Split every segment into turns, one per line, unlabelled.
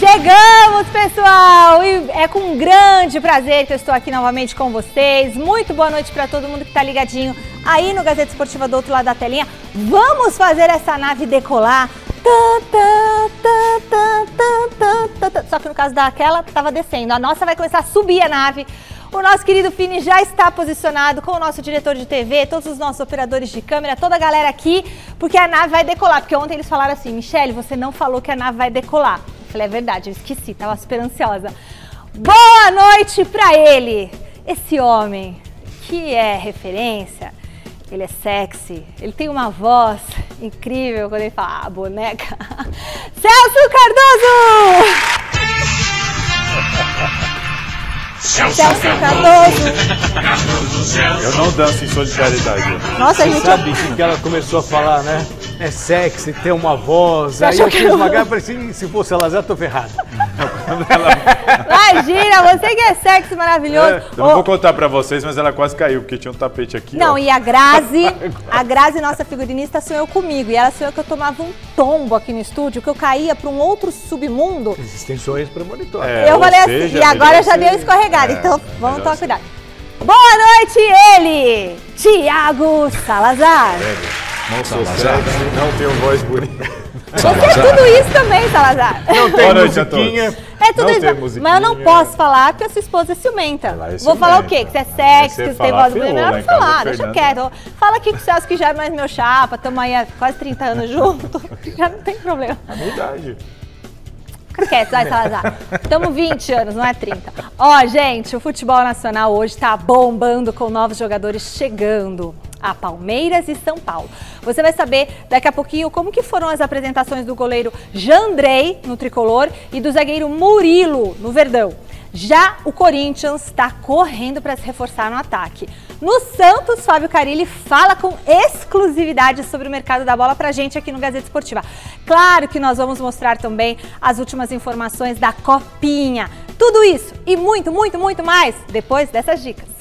Chegamos, pessoal! E é com um grande prazer que eu estou aqui novamente com vocês. Muito boa noite para todo mundo que está ligadinho aí no Gazeta Esportiva do outro lado da telinha. Vamos fazer essa nave decolar. Só que no caso daquela, estava descendo. A nossa vai começar a subir a nave. O nosso querido Fini já está posicionado com o nosso diretor de TV, todos os nossos operadores de câmera, toda a galera aqui, porque a nave vai decolar. Porque ontem eles falaram assim, Michele, você não falou que a nave vai decolar. Eu falei, é verdade, eu esqueci, estava super ansiosa. Boa noite para ele, esse homem que é referência, ele é sexy, ele tem uma voz incrível quando ele fala, boneca. Celso Cardoso! Celso Cardoso.
Eu não danço em solidariedade.
Nossa, a gente
sabe que ela começou a falar, né? É sexy, tem uma voz. Aí eu fiz uma cara e falei assim, se fosse Salazar, tô ferrado.
Imagina, você que é sexy, maravilhoso.
Eu não vou contar pra vocês, mas ela quase caiu, porque tinha um tapete aqui.
Não,
ó.
e a Grazi, nossa figurinista, sonhou comigo. E ela sonhou que eu tomava um tombo aqui no estúdio, que eu caía pra um outro submundo.
Existem sonhos premonitórios.
Eu falei assim, e agora já deu escorregada, então vamos tomar cuidado. Boa noite, ele, Thiago Salazar.
Não sou sexy, não tenho voz bonita.
Você é tudo isso também, Salazar.
Não tem musiquinha.
É tudo isso, mas eu não posso falar porque a sua esposa é ciumenta. Vou falar o quê? Que você é sexy, que você tem voz bonita. Melhor não falar, deixa quieto. Fala aqui com o Celso que já é mais meu chapa, estamos aí há quase 30 anos juntos, já não tem problema.
É verdade.
Fica quieto, vai, Salazar. Estamos 20 anos, não é 30. Ó, gente, o futebol nacional hoje está bombando com novos jogadores chegando a Palmeiras e São Paulo. Você vai saber daqui a pouquinho como que foram as apresentações do goleiro Jandrei no Tricolor e do zagueiro Murilo no Verdão. Já o Corinthians está correndo para se reforçar no ataque. No Santos, Fábio Carille fala com exclusividade sobre o mercado da bola pra gente aqui no Gazeta Esportiva. Claro que nós vamos mostrar também as últimas informações da Copinha. Tudo isso e muito, muito, muito mais depois dessas dicas.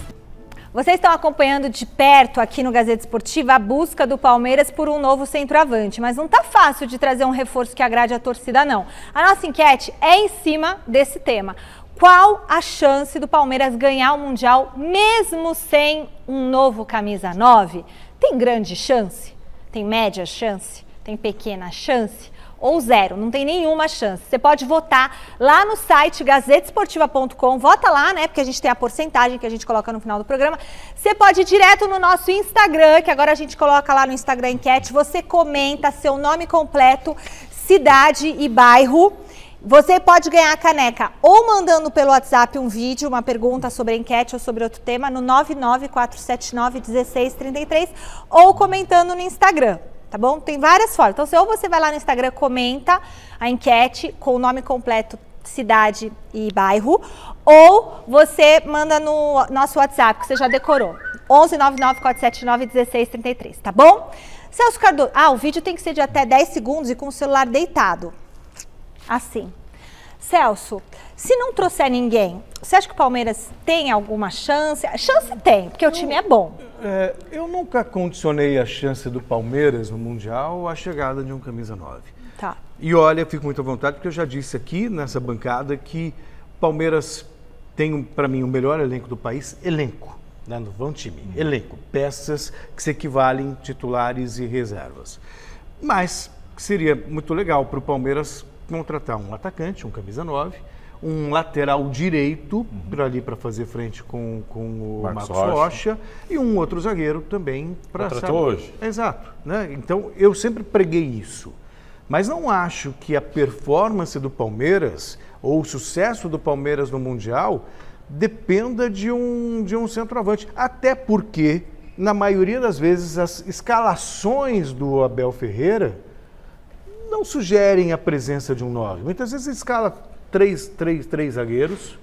Vocês estão acompanhando de perto aqui no Gazeta Esportiva a busca do Palmeiras por um novo centroavante, mas não tá fácil de trazer um reforço que agrade a torcida, não. A nossa enquete é em cima desse tema. Qual a chance do Palmeiras ganhar o Mundial mesmo sem um novo camisa 9? Tem grande chance? Tem média chance? Tem pequena chance? Ou zero, não tem nenhuma chance. Você pode votar lá no site gazetesportiva.com, vota lá, né, porque a gente tem a porcentagem que a gente coloca no final do programa. Você pode ir direto no nosso Instagram, que agora a gente coloca lá no Instagram enquete, você comenta seu nome completo, cidade e bairro. Você pode ganhar a caneca ou mandando pelo WhatsApp um vídeo, uma pergunta sobre a enquete ou sobre outro tema no 994791633 ou comentando no Instagram. Tá bom? Tem várias formas. Então, ou você vai lá no Instagram, comenta a enquete com o nome completo, cidade e bairro, ou você manda no nosso WhatsApp, que você já decorou. 11994791633, tá bom? Celso Cardoso, o vídeo tem que ser de até 10 segundos e com o celular deitado. Assim. Celso, se não trouxer ninguém, você acha que o Palmeiras tem alguma chance? Chance tem, porque o time é bom.
Eu nunca condicionei a chance do Palmeiras no Mundial à chegada de um camisa 9.
Tá.
E olha, fico muito à vontade, porque eu já disse aqui nessa bancada que o Palmeiras tem, para mim, o melhor elenco do país. Elenco, né? Não vão time. Elenco. Peças que se equivalem titulares e reservas. Mas seria muito legal para o Palmeiras contratar um atacante, um camisa 9, um lateral direito para fazer frente com o Marcos Rocha e um outro zagueiro também para
hoje.
Exato, né? Então eu sempre preguei isso, mas não acho que a performance do Palmeiras ou o sucesso do Palmeiras no Mundial dependa de um centroavante, até porque na maioria das vezes as escalações do Abel Ferreira não sugerem a presença de um 9. Muitas vezes ele escala três zagueiros.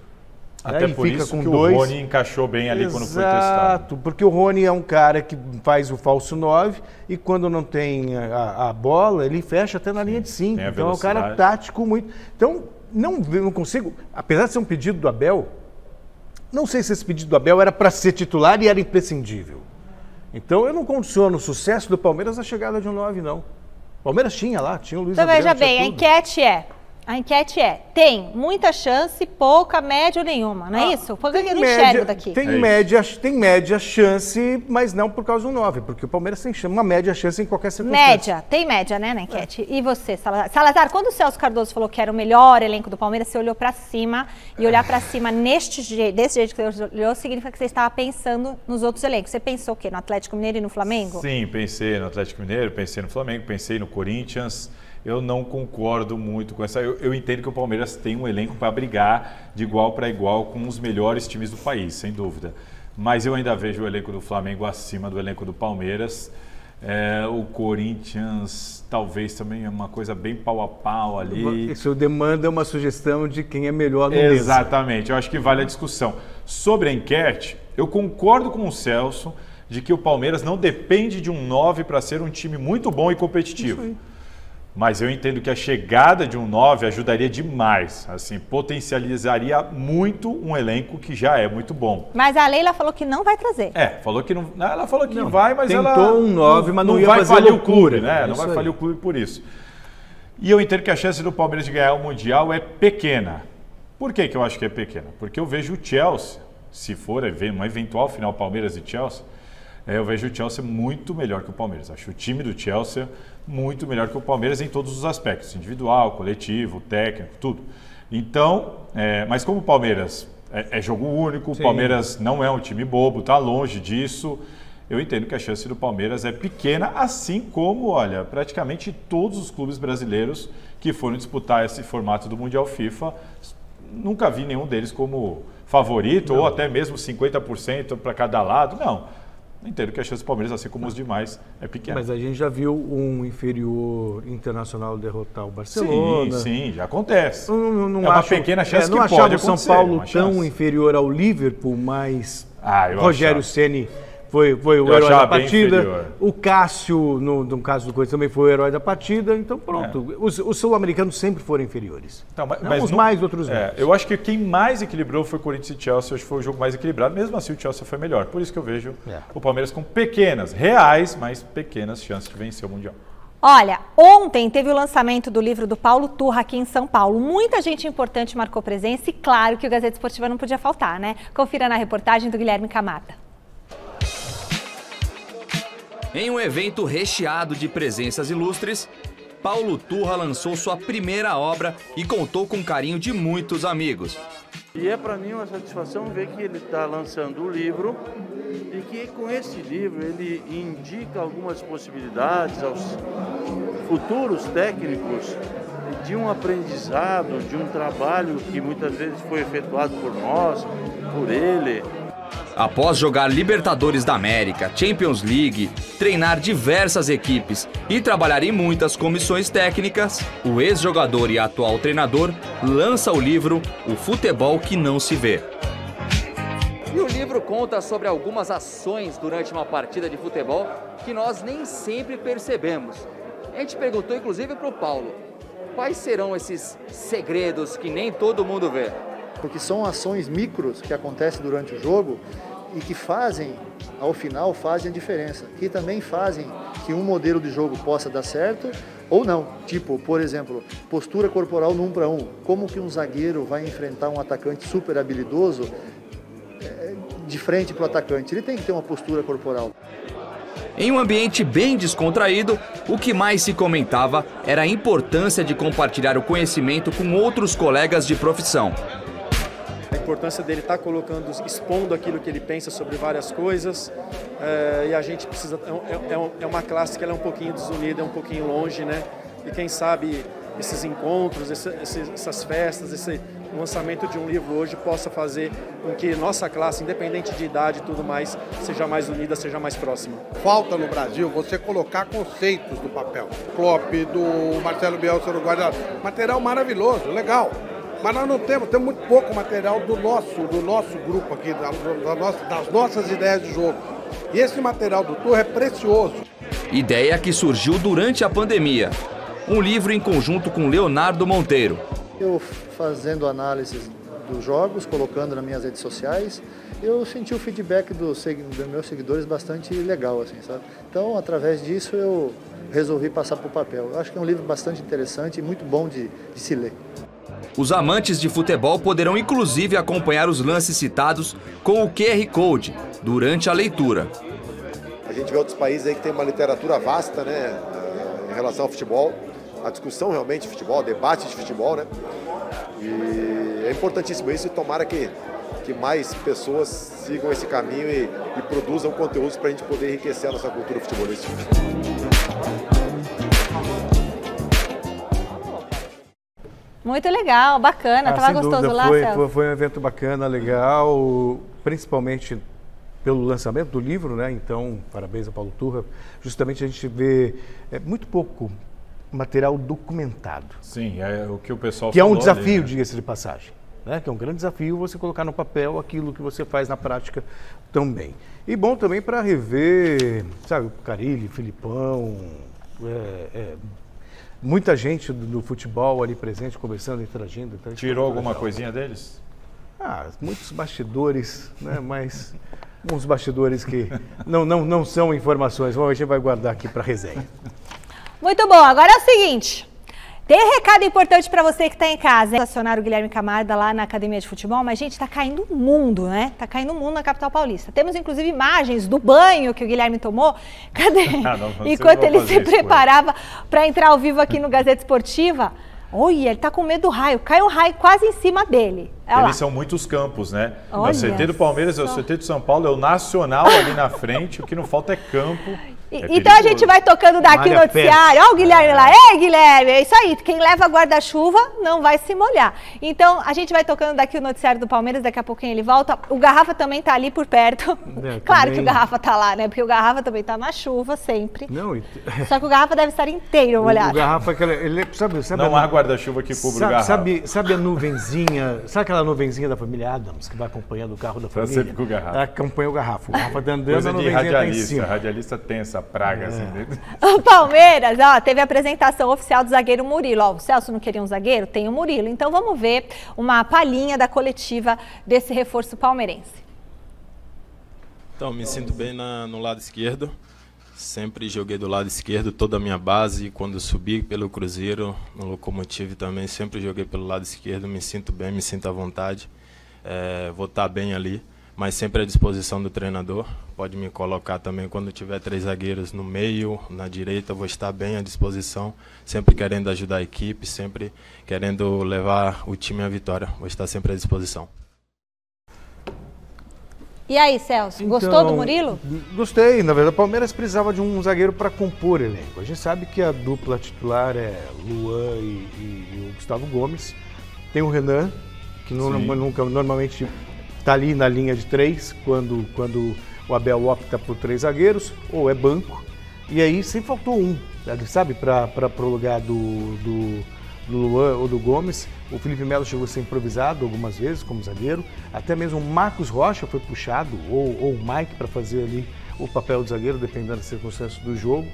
Até por fica isso com que dois. O Rony encaixou bem ali quando foi testado.
Exato, porque o Rony é um cara que faz o falso 9 e quando não tem a bola, ele fecha até na linha de 5. Então é um cara tático muito. Então, não consigo, apesar de ser um pedido do Abel, não sei se esse pedido do Abel era para ser titular e era imprescindível. Então eu não condiciono o sucesso do Palmeiras à chegada de um 9, não. O Palmeiras tinha o Luiz
Então
Adriano,
veja bem, a enquete é: A enquete é, tem muita chance, pouca, média ou nenhuma, não é isso? Porque eu não enxergo daqui.
Tem média chance, mas não por causa do 9, porque o Palmeiras tem uma média chance em qualquer circunstância.
Tem média, né, na enquete. E você, Salazar? Salazar, quando o Celso Cardoso falou que era o melhor elenco do Palmeiras, você olhou pra cima, e olhar pra cima desse jeito que você olhou, significa que você estava pensando nos outros elencos. Você pensou o quê? No Atlético Mineiro e no Flamengo?
Sim, pensei no Atlético Mineiro, pensei no Flamengo, pensei no Corinthians. Eu não concordo muito com essa. Eu entendo que o Palmeiras tem um elenco para brigar de igual para igual com os melhores times do país, sem dúvida. Mas eu ainda vejo o elenco do Flamengo acima do elenco do Palmeiras. O Corinthians talvez também é uma coisa bem pau a pau ali.
Isso demanda uma sugestão de quem é melhor no
Exatamente, eu acho que vale a discussão. Sobre a enquete, eu concordo com o Celso de que o Palmeiras não depende de um 9 para ser um time muito bom e competitivo. Isso aí. Mas eu entendo que a chegada de um 9 ajudaria demais, assim, potencializaria muito um elenco que já é muito bom.
Mas a Leila falou que não vai trazer.
Falou que não. Ela falou que não vai, mas
tentou
ela
tentou um 9, mas não ia
vai
fazer
falir
loucura,
o clube, né? Não
isso
vai
aí.
falir o clube por isso. E eu entendo que a chance do Palmeiras de ganhar o Mundial é pequena. Por que eu acho que é pequena? Porque eu vejo o Chelsea, se for uma eventual final Palmeiras e Chelsea, eu vejo o Chelsea muito melhor que o Palmeiras. Acho o time do Chelsea muito melhor que o Palmeiras em todos os aspectos, individual, coletivo, técnico, tudo. Então, mas como o Palmeiras é jogo único, o Palmeiras não é um time bobo, está longe disso, eu entendo que a chance do Palmeiras é pequena, assim como, olha, praticamente todos os clubes brasileiros que foram disputar esse formato do Mundial FIFA, nunca vi nenhum deles como favorito, ou até mesmo 50% para cada lado, não. Entendo que a chance do Palmeiras, assim como os demais, é pequena.
Mas a gente já viu um inferior internacional derrotar o Barcelona.
Sim, já acontece.
Não
é uma pequena chance que pode acontecer.
Não achava o São Paulo tão inferior ao Liverpool, mas Rogério Ceni foi o herói da partida. O Cássio, no caso do Corinthians, também foi o herói da partida. Então, pronto. Os sul-americanos sempre foram inferiores.
Então,
mas os mais, outros menos.
Eu acho que quem mais equilibrou foi o Corinthians e Chelsea. Hoje foi o jogo mais equilibrado. Mesmo assim, o Chelsea foi melhor. Por isso que eu vejo o Palmeiras com pequenas, reais, mas pequenas chances de vencer o Mundial.
Olha, ontem teve o lançamento do livro do Paulo Turra aqui em São Paulo. Muita gente importante marcou presença e claro que o Gazeta Esportiva não podia faltar, né? Confira na reportagem do Guilherme Camarda.
Em um evento recheado de presenças ilustres, Paulo Turra lançou sua primeira obra e contou com o carinho de muitos amigos.
E é para mim uma satisfação ver que ele está lançando o livro e que com esse livro ele indica algumas possibilidades aos futuros técnicos de um aprendizado, de um trabalho que muitas vezes foi efetuado por nós, por ele.
Após jogar Libertadores da América, Champions League, treinar diversas equipes e trabalhar em muitas comissões técnicas, o ex-jogador e atual treinador lança o livro O Futebol que Não Se Vê.
E o livro conta sobre algumas ações durante uma partida de futebol que nós nem sempre percebemos. A gente perguntou inclusive para o Paulo, quais serão esses segredos que nem todo mundo vê?
Porque são ações micros que acontecem durante o jogo e que fazem, ao final, fazem a diferença. Que também fazem que um modelo de jogo possa dar certo ou não. Tipo, por exemplo, postura corporal no 1 para 1. Como que um zagueiro vai enfrentar um atacante super habilidoso de frente para o atacante? Ele tem que ter uma postura corporal.
Em um ambiente bem descontraído, o que mais se comentava era a importância de compartilhar o conhecimento com outros colegas de profissão.
A importância dele estar expondo aquilo que ele pensa sobre várias coisas, e a gente precisa, é uma classe que ela é um pouquinho desunida, é um pouquinho longe, né? E quem sabe esses encontros, essas festas, esse lançamento de um livro hoje possa fazer com que nossa classe, independente de idade e tudo mais, seja mais unida, seja mais próxima.
Falta no Brasil você colocar conceitos no papel. Klopp, do Marcelo Bielsa no Guardiola, material maravilhoso, legal. Mas nós não temos muito pouco material do nosso grupo aqui, das nossas ideias de jogo. E esse material do Turra é precioso.
Ideia que surgiu durante a pandemia. Um livro em conjunto com Leonardo Monteiro.
Eu fazendo análises dos jogos, colocando nas minhas redes sociais, eu senti o feedback dos meus seguidores bastante legal, assim, sabe? Então, através disso, eu resolvi passar para o papel. Eu acho que é um livro bastante interessante e muito bom de se ler.
Os amantes de futebol poderão inclusive acompanhar os lances citados com o QR Code durante a leitura.
A gente vê outros países aí que tem uma literatura vasta, né, em relação ao futebol, a discussão realmente de futebol, debate de futebol, né? E é importantíssimo isso e tomara que mais pessoas sigam esse caminho e produzam conteúdos para a gente poder enriquecer a nossa cultura futebolística.
Muito legal, bacana. Tava gostoso
dúvida,
lá, Celso?
Foi um evento bacana, legal, principalmente pelo lançamento do livro, né? Então, parabéns ao Paulo Turra. Justamente a gente vê muito pouco material documentado.
Sim, é o que o pessoal
que
falou.
Que é um desafio,
ali, né?
diga-se de passagem. Né? Que é um grande desafio você colocar no papel aquilo que você faz na prática também. E bom também para rever, sabe, o Carille, Filipão, muita gente do futebol ali presente, conversando, interagindo.
Tirou alguma coisinha deles?
Muitos bastidores, né? Mas uns bastidores que não são informações. Bom, a gente vai guardar aqui para resenha.
Muito bom, agora é o seguinte, tem recado importante para você que está em casa. Acionar o Guilherme Camarda lá na Academia de Futebol, mas gente, tá caindo o mundo, né? Tá caindo o mundo na capital paulista. Temos inclusive imagens do banho que o Guilherme tomou. Cadê? Enquanto ele se preparava para entrar ao vivo aqui no Gazeta Esportiva. Olha, ele tá com medo do raio. Cai um raio quase em cima dele.
Eles são muitos campos, né? O CT do Palmeiras é o CT de São Paulo, é o Nacional ali na frente. O que não falta é campo.
Então a gente vai tocando daqui o noticiário. Olha o Guilherme lá. Ei, Guilherme, é isso aí. Quem leva guarda-chuva não vai se molhar. Então a gente vai tocando daqui o noticiário do Palmeiras. Daqui a pouquinho ele volta. O Garrafa também tá ali por perto. Claro também. Que o Garrafa tá lá, né? Porque o Garrafa também tá na chuva sempre. Só que o Garrafa deve estar inteiro molhado.
O Garrafa, ele sabe
não há guarda-chuva que cubra o Garrafa.
Sabe a nuvenzinha? Sabe aquela nuvenzinha da família Adams que vai acompanhando o carro da família?
Sempre com o Garrafa.
Ela acompanha o Garrafa. O Garrafa tá andando,
coisa
a nuvenzinha tá em cima.
Radialista tem essa praga assim.
O Palmeiras, teve a apresentação oficial do zagueiro Murilo. O Celso não queria um zagueiro? Tem o Murilo. Então vamos ver uma palhinha da coletiva desse reforço palmeirense.
Então, me sinto bem no lado esquerdo. Sempre joguei do lado esquerdo toda a minha base. Quando subi pelo Cruzeiro, no Locomotive também, sempre joguei pelo lado esquerdo. Me sinto bem, me sinto à vontade. Vou estar bem ali, mas sempre à disposição do treinador. Pode me colocar também quando tiver 3 zagueiros no meio, na direita, vou estar bem à disposição. Sempre querendo ajudar a equipe, sempre querendo levar o time à vitória. Vou estar sempre à disposição.
E aí, Celso, gostou do Murilo?
Gostei. Na verdade, o Palmeiras precisava de um zagueiro para compor elenco. A gente sabe que a dupla titular é Luan e o Gustavo Gomes. Tem o Renan, que normalmente está ali na linha de 3, quando o Abel opta por 3 zagueiros, ou é banco. E aí sempre faltou um, sabe, para o lugar do Luan ou do Gomes. O Felipe Melo chegou a ser improvisado algumas vezes como zagueiro. Até mesmo o Marcos Rocha foi puxado, ou o Mike, para fazer ali o papel de zagueiro, dependendo das circunstâncias do jogo.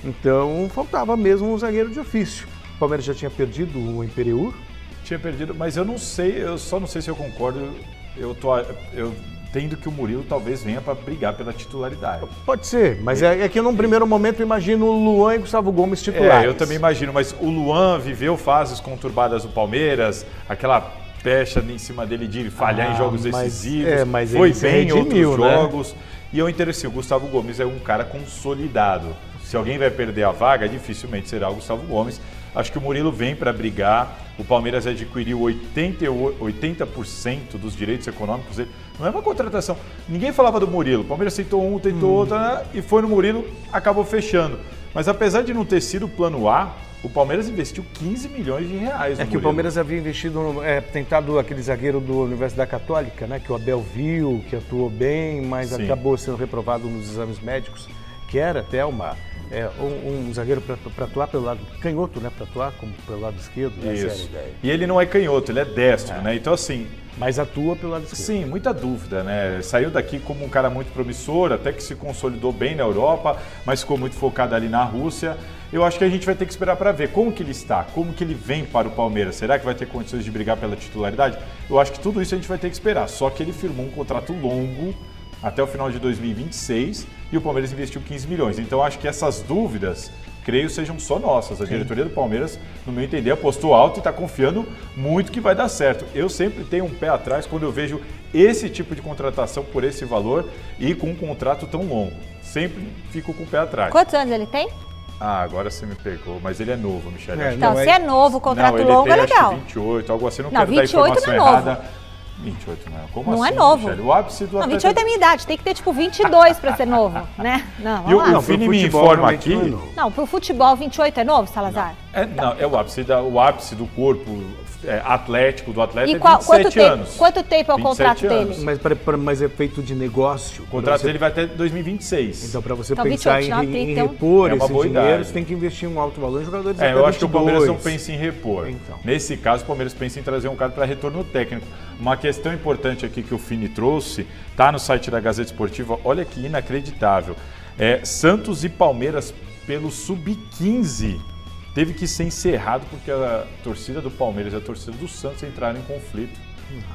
Então faltava mesmo um zagueiro de ofício. O Palmeiras já tinha perdido o Imperiur.
Tinha perdido, mas eu só não sei se eu concordo. Eu tendo que o Murilo talvez venha para brigar pela titularidade.
Pode ser, mas é que num primeiro momento eu imagino o Luan e Gustavo Gomes titulares.
Eu também imagino, mas o Luan viveu fases conturbadas do Palmeiras, aquela pecha em cima dele de falhar em jogos decisivos, mas foi bem em outros jogos. E eu interessei, o Gustavo Gomes é um cara consolidado. Se alguém vai perder a vaga, dificilmente será o Gustavo Gomes. Acho que o Murilo vem para brigar. O Palmeiras adquiriu 80% dos direitos econômicos dele. Não é uma contratação. Ninguém falava do Murilo. O Palmeiras tentou um, tentou outro, né? E foi no Murilo, acabou fechando. Mas apesar de não ter sido o plano A, o Palmeiras investiu 15 milhões de reais no
Murilo. O Palmeiras havia investido, tentado aquele zagueiro da Universidade Católica, né? Que o Abel viu, que atuou bem, mas acabou sendo reprovado nos exames médicos, que era até um zagueiro para atuar pelo lado canhoto, né? Para atuar pelo lado esquerdo.
Isso.
Essa era a ideia.
E ele não é canhoto, ele é destro, né? Então, assim...
Mas atua pelo lado esquerdo.
Sim, muita dúvida, né? Saiu daqui como um cara muito promissor, até que se consolidou bem na Europa, mas ficou muito focado ali na Rússia. Eu acho que a gente vai ter que esperar para ver como que ele está, como que ele vem para o Palmeiras. Será que vai ter condições de brigar pela titularidade? Eu acho que tudo isso a gente vai ter que esperar. Só que ele firmou um contrato longo até o final de 2026 e o Palmeiras investiu 15 milhões. Então acho que essas dúvidas creio sejam só nossas. A diretoria do Palmeiras, no meu entender, apostou alto e está confiando muito que vai dar certo. Eu sempre tenho um pé atrás quando eu vejo esse tipo de contratação por esse valor e com um contrato tão longo. Sempre fico com o pé atrás.
Quantos anos ele tem?
Ah, agora você me pegou, mas ele é novo, Michele.
Então, se é novo, o contrato
não,
longo
tem,
é legal.
Acho que 28, algo assim, não,
Não,
quero dar
28
informação
não é novo.
errada. 28 não é. Como
Não
assim,
é novo.
Michele? O ápice do
Não,
atleta...
28 é a minha idade, tem que ter tipo 22 para ser novo, né? Não,
E
vamos lá.
o Fini me informa aqui...
Não, pro futebol 28 é novo, Salazar?
Não, é o ápice do corpo atlético do atleta
E
é 27 anos.
Quanto tempo é o contrato dele?
Mas é feito de negócio.
O contrato dele vai até 2026.
Então, para você
Então,
pensar
28,
em
então...
repor
É uma
esse
boa
dinheiro,
idade.
você tem que investir um alto valor em jogadores
Eu acho que o Palmeiras não
22.
pensa em repor.
Então.
Nesse caso, o Palmeiras pensa em trazer um cara para retorno técnico. Uma questão importante aqui que o Fini trouxe, tá no site da Gazeta Esportiva, olha que inacreditável. Santos e Palmeiras pelo Sub-15 teve que ser encerrado porque a torcida do Palmeiras e a torcida do Santos entraram em conflito.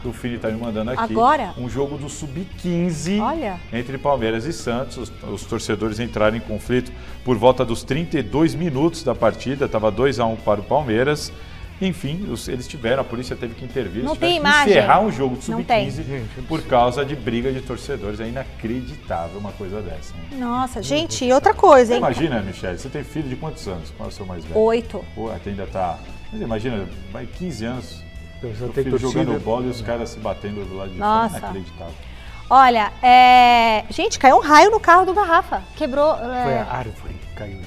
O Fini está me mandando aqui.
Agora?
Um jogo do Sub-15 entre Palmeiras e Santos. Os torcedores entraram em conflito por volta dos 32 minutos da partida. Estava 2-1 para o Palmeiras. Enfim, a polícia teve que intervir.
Não
Eles
tem
tiveram que
imagem.
encerrar um jogo de
Não
Sub-15 por causa de briga de torcedores. É inacreditável uma coisa dessa. Né?
Nossa, gente, e outra coisa, hein?
Imagina, Michele, você tem filho de quantos anos? Qual é o seu mais velho?
8.
Pô, até ainda tá... Mas imagina, vai 15 anos, o
tem
filho
torcida.
jogando bola e os caras se batendo do lado de
Nossa.
fora. Inacreditável.
Olha, gente, caiu um raio no carro do Garrafa. Quebrou...
Foi a árvore que caiu.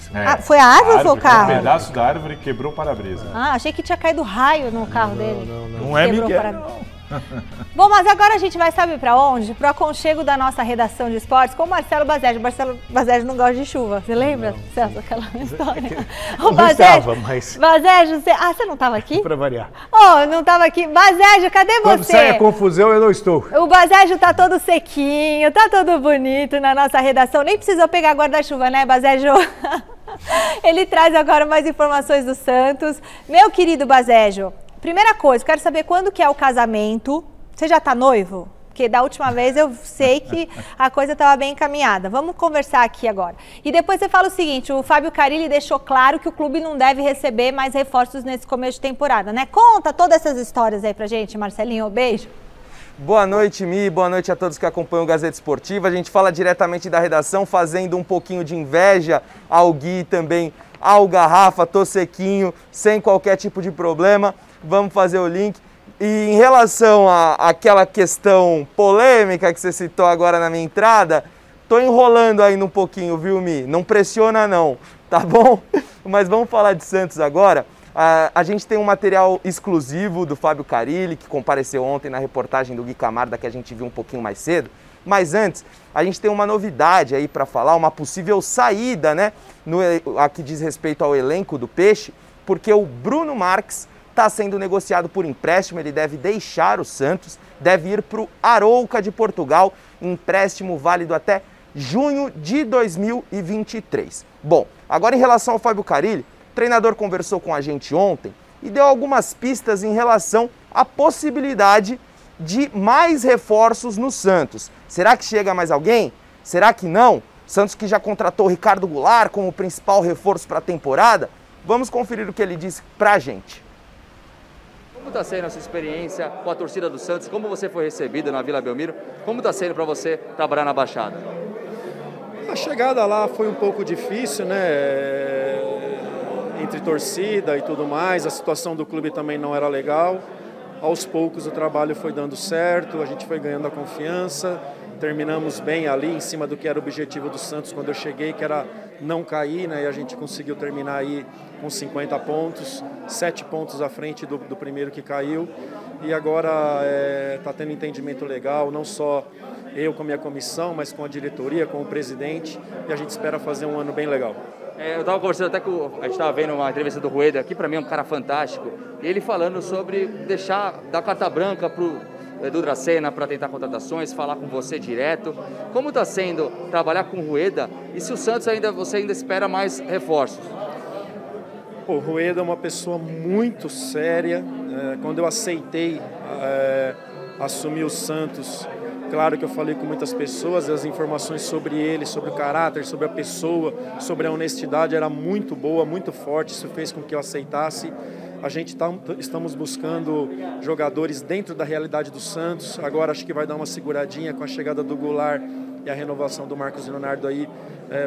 foi a árvore ou foi o carro?
Um pedaço da árvore quebrou o para-brisa.
Ah, achei que tinha caído raio no carro dele.
Não é
Quebrou
Miguel,
para... Bom, mas agora a gente vai, sabe pra onde? Pro aconchego da nossa redação de esportes com o Marcelo Bazejo. O Marcelo Bazejo não gosta de chuva, você lembra, Celso, aquela história?
Eu não estava, mas...
Bazejo, você não estava aqui?
Para variar.
Oh, não estava aqui. Bazejo, cadê
Quando
você?
sai a confusão, eu não estou.
O Bazejo tá todo sequinho, tá todo bonito na nossa redação. Nem precisou pegar guarda-chuva, né, Bazejo? Ele traz agora mais informações do Santos. Meu querido Bazejo, primeira coisa, quero saber quando que é o casamento. Você já tá noivo? Porque da última vez eu sei que a coisa estava bem encaminhada. Vamos conversar aqui agora. E depois você fala o seguinte, o Fábio Carilli deixou claro que o clube não deve receber mais reforços nesse começo de temporada, né? Conta todas essas histórias aí pra gente, Marcelinho. Beijo.
Boa noite, Mi. Boa noite a todos que acompanham o Gazeta Esportiva. A gente fala diretamente da redação, fazendo um pouquinho de inveja ao Gui e também ao Garrafa. Tô sequinho, sem qualquer tipo de problema. Vamos fazer o link. E em relação àquela questão polêmica que você citou agora na minha entrada, tô enrolando ainda um pouquinho, viu, Mi? Não pressiona não, tá bom? Mas vamos falar de Santos agora. A gente tem um material exclusivo do Fábio Carilli, que compareceu ontem na reportagem do Gui Camarda, que a gente viu um pouquinho mais cedo. Mas antes, a gente tem uma novidade aí para falar, uma possível saída, né? A que diz respeito ao elenco do Peixe, porque o Bruno Marques está sendo negociado por empréstimo, ele deve deixar o Santos, deve ir para o Arouca de Portugal, empréstimo válido até junho de 2023. Bom, agora em relação ao Fábio Carilli, o treinador conversou com a gente ontem e deu algumas pistas em relação à possibilidade de mais reforços no Santos. Será que chega mais alguém? Será que não? Santos que já contratou o Ricardo Goulart como principal reforço para a temporada? Vamos conferir o que ele disse para a gente.
Como está sendo a sua experiência com a torcida do Santos? Como você foi recebido na Vila Belmiro? Como está sendo para você trabalhar na Baixada?
A chegada lá foi um pouco difícil, né? Entre torcida e tudo mais, a situação do clube também não era legal. Aos poucos o trabalho foi dando certo, a gente foi ganhando a confiança, terminamos bem ali em cima do que era o objetivo do Santos quando eu cheguei, que era não cair, né? E a gente conseguiu terminar aí com 50 pontos, 7 pontos à frente do primeiro que caiu. E agora está tendo entendimento legal, não só eu com a minha comissão, mas com a diretoria, com o presidente, e a gente espera fazer um ano bem legal.
Eu estava conversando até com... A gente estava vendo uma entrevista do Rueda, que para mim é um cara fantástico, e ele falando sobre dar carta branca para o Edu Dracena para tentar contratações, falar com você direto. Como está sendo trabalhar com o Rueda e se o Santos você ainda espera mais reforços?
O Rueda é uma pessoa muito séria. Quando eu aceitei assumir o Santos, Claro que eu falei com muitas pessoas, as informações sobre ele, sobre o caráter, sobre a pessoa, sobre a honestidade era muito boa, muito forte, isso fez com que eu aceitasse. A gente estamos buscando jogadores dentro da realidade do Santos, agora acho que vai dar uma seguradinha com a chegada do Goulart e a renovação do Marcos Leonardo aí,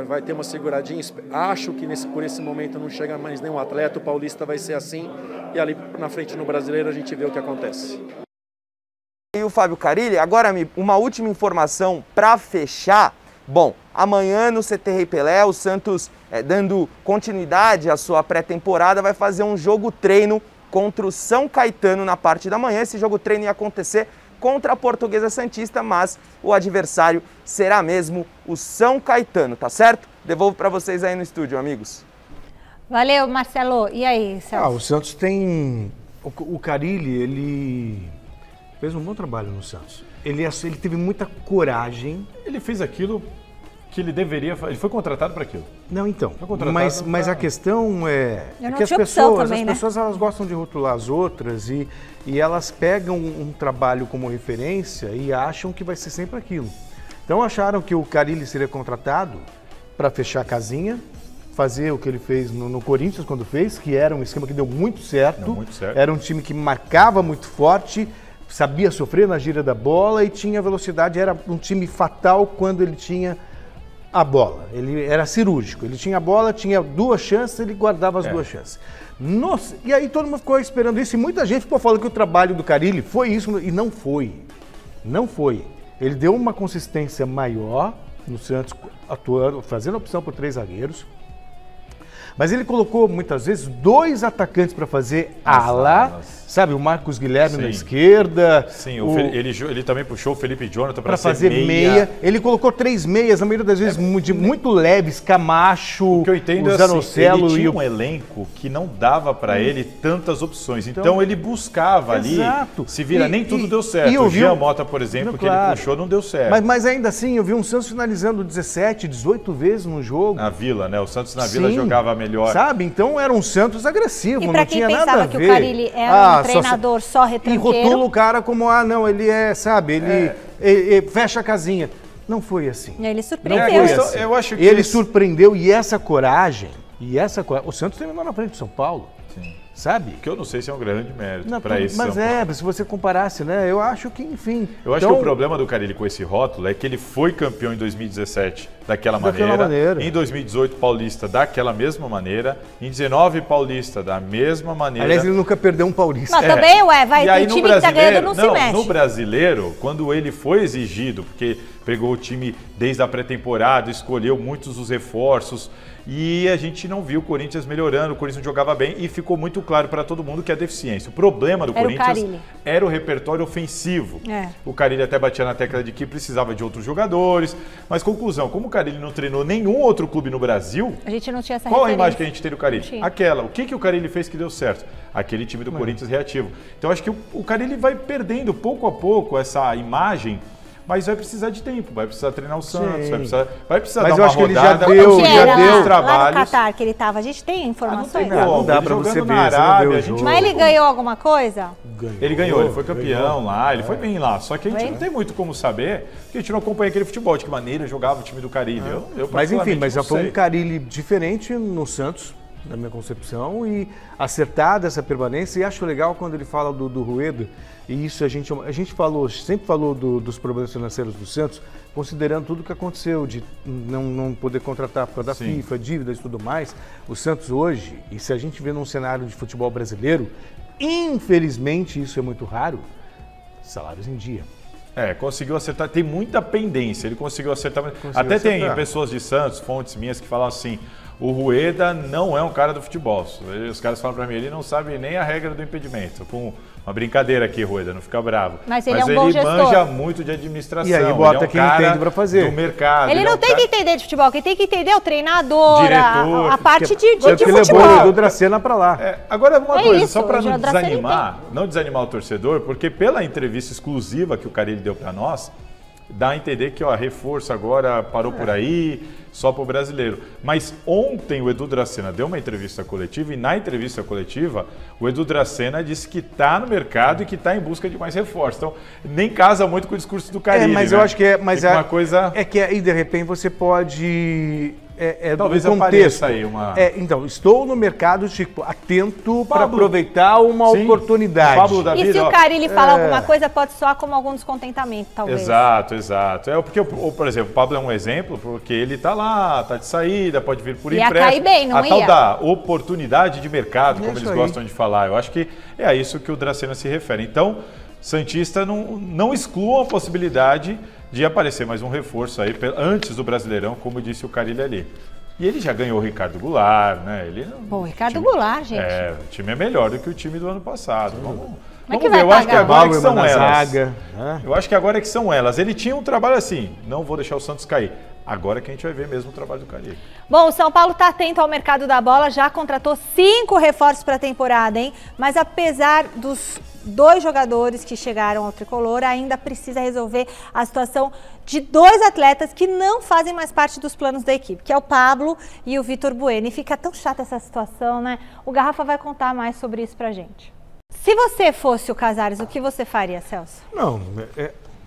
vai ter uma seguradinha. Acho que por esse momento não chega mais nenhum atleta, o Paulista vai ser assim, e ali na frente no Brasileiro a gente vê o que acontece.
E o Fábio Carille, agora uma última informação para fechar. Bom, amanhã no CT Rei Pelé, o Santos, dando continuidade à sua pré-temporada, vai fazer um jogo-treino contra o São Caetano na parte da manhã. Esse jogo-treino ia acontecer contra a Portuguesa Santista, mas o adversário será mesmo o São Caetano, tá certo? Devolvo para vocês aí no estúdio, amigos.
Valeu, Marcelo. E aí, Celso?
O Santos tem... O Carille, ele fez um bom trabalho no Santos. Ele teve muita coragem.
Ele fez aquilo que ele deveria fazer. Ele foi contratado para aquilo.
Não, então. Mas a questão é que as pessoas elas gostam de rotular as outras e elas pegam um trabalho como referência e acham que vai ser sempre aquilo. Então acharam que o Carille seria contratado para fechar a casinha, fazer o que ele fez no Corinthians quando fez, que era um esquema que deu muito certo. Era um time que marcava muito forte, sabia sofrer na gira da bola e tinha velocidade. Era um time fatal quando ele tinha a bola. Ele era cirúrgico. Ele tinha a bola, tinha 2 chances, ele guardava as 2 chances. Nossa, e aí todo mundo ficou esperando isso e muita gente ficou falando que o trabalho do Carille foi isso e não foi. Não foi. Ele deu uma consistência maior no Santos, atuando, fazendo a opção por 3 zagueiros. Mas ele colocou muitas vezes 2 atacantes para fazer ala, sabe? O Marcos Guilherme na esquerda.
Sim, ele também puxou o Felipe Jonathan para
fazer meia. Ele colocou 3 meias, na maioria das vezes muito leves, Camacho,
o que eu entendo
o Zanocelo.
Ele tinha um elenco que não dava para ele tantas opções. Então ele buscava ali, se vira, nem tudo deu certo. O Jean Mota, por exemplo, que ele puxou, não deu certo.
Mas ainda assim, eu vi um Santos finalizando 17, 18 vezes no jogo.
Na Vila, né? O Santos na Vila jogava melhor.
Sabe? Então era um Santos agressivo,
não tinha nada a ver. E para quem pensava que o Carille era um treinador só retranqueiro...
E rotula o cara como, não, ele sabe, ele fecha a casinha. Não foi assim.
Ele surpreendeu.
Eu acho que
ele surpreendeu e essa coragem, o Santos terminou na frente do São Paulo.
Sim.
Sabe?
Que eu não sei se é um grande mérito para isso.
Mas se você comparasse, né? Eu acho que, enfim...
Eu acho que o problema do Carille com esse rótulo é que ele foi campeão em 2017 daquela maneira. Em 2018, paulista daquela mesma maneira. Em 19, paulista da mesma maneira.
Aliás, ele nunca perdeu um paulista.
Mas também, tem time que tá ganhando não se mexe.
No brasileiro, quando ele foi exigido, porque pegou o time desde a pré-temporada, escolheu muitos dos reforços... E a gente não viu o Corinthians melhorando, o Corinthians jogava bem e ficou muito claro para todo mundo que a deficiência. O problema do Corinthians era o repertório ofensivo. O Carille até batia na tecla de que precisava de outros jogadores. Mas conclusão, como o Carille não treinou nenhum outro clube no Brasil,
a gente não tinha essa
qual
referência.
A imagem que a gente tem do Carille? Aquela. O que o Carille fez que deu certo? Aquele time do Corinthians reativo. Então acho que o Carille vai perdendo pouco a pouco essa imagem. Mas vai precisar de tempo, vai precisar treinar o Santos, vai precisar dar uma rodada.
Mas eu acho que ele já deu
trabalhos. Lá no Catar que ele estava, a gente tem informações?
Não dá pra você ver,
Mas ele ganhou alguma coisa?
Ele ganhou, ele foi campeão lá, ele foi bem lá. Só que a gente não tem muito como saber, porque a gente não acompanha aquele futebol, de que maneira jogava o time do Carille.
Mas enfim, já foi um Carille diferente no Santos, na minha concepção, e acertada essa permanência. E acho legal quando ele fala do Rueda, e isso a gente sempre falou dos problemas financeiros do Santos, considerando tudo o que aconteceu, de não poder contratar por causa da FIFA, dívidas e tudo mais. O Santos hoje, e se a gente vê num cenário de futebol brasileiro, infelizmente isso é muito raro, salários em dia.
Conseguiu acertar, tem muita pendência, ele conseguiu acertar. Tem pessoas de Santos, fontes minhas, que falam assim, o Rueda não é um cara do futebol. Os caras falam pra mim, ele não sabe nem a regra do impedimento. Com uma brincadeira aqui, Rueda, não fica bravo.
Mas ele é um bom gestor.
Ele manja muito de administração.
E aí bota quem entende pra fazer.
Do mercado.
Ele não tem que entender de futebol, quem tem que entender é o treinador,
diretor,
a parte de
futebol. Levou o Dracena pra lá.
Agora, uma coisa, só pra não desanimar o torcedor, porque pela entrevista exclusiva que o Carille deu pra nós, dá a entender que, ó, reforço agora parou por aí, só para o brasileiro. Mas ontem o Edu Dracena deu uma entrevista coletiva e na entrevista coletiva o Edu Dracena disse que está no mercado e que está em busca de mais reforços. Então, nem casa muito com o discurso do Carille,
mas
né?
eu acho que
uma coisa...
É que aí, de repente, você pode...
Talvez
do
apareça aí uma...
Então, estou no mercado, tipo, atento para aproveitar uma oportunidade.
Pablo David,
e se o Carille fala alguma coisa, pode soar como algum descontentamento, talvez.
Exato. Porque, por exemplo, o Pablo é um exemplo, porque ele está lá, está de saída, pode vir por empréstimo.
Ia cair bem, não ia?
A tal da oportunidade de mercado, como eles gostam de falar. Eu acho que é a isso que o Dracena se refere. Então, santista não exclua a possibilidade de aparecer mais um reforço aí antes do Brasileirão, como disse o Carille ali. E ele já ganhou o Ricardo Goulart, né?
Pô, Ricardo Goulart, gente.
O time é melhor do que o time do ano passado. Vamos
ver,
eu acho que agora que são elas.
Zaga,
Eu acho que agora é que são elas. Ele tinha um trabalho assim, não vou deixar o Santos cair. Agora que a gente vai ver mesmo o trabalho do Carille.
Bom, o São Paulo está atento ao mercado da bola, já contratou 5 reforços para a temporada, hein? Mas apesar dos 2 jogadores que chegaram ao tricolor, ainda precisa resolver a situação de 2 atletas que não fazem mais parte dos planos da equipe, que é o Pablo e o Vitor Bueno. E fica tão chata essa situação, né? O Garrafa vai contar mais sobre isso pra gente. Se você fosse o Casares, o que você faria, Celso?
Não,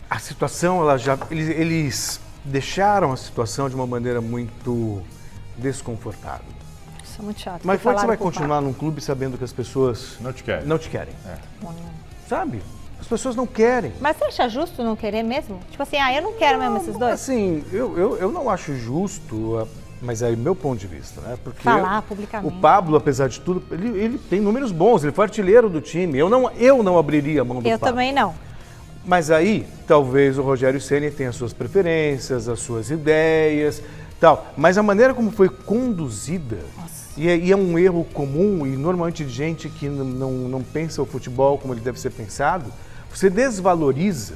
a situação, eles deixaram a situação de uma maneira muito desconfortável.
Isso é muito chato.
Mas foi que você vai continuar num clube sabendo que as pessoas não te querem. Sabe? As pessoas não querem.
Mas você acha justo não querer mesmo? Tipo assim, eu não quero mesmo esses dois?
Assim, eu não acho justo, mas é meu ponto de vista, né? Porque
falar publicamente.
O Pablo, apesar de tudo, ele tem números bons, ele foi artilheiro do time. Eu não abriria a mão do Pablo.
Eu também não.
Mas aí, talvez o Rogério Ceni tenha as suas preferências, as suas ideias, tal. Mas a maneira como foi conduzida, e é um erro comum, e normalmente de gente que não pensa o futebol como ele deve ser pensado, você desvaloriza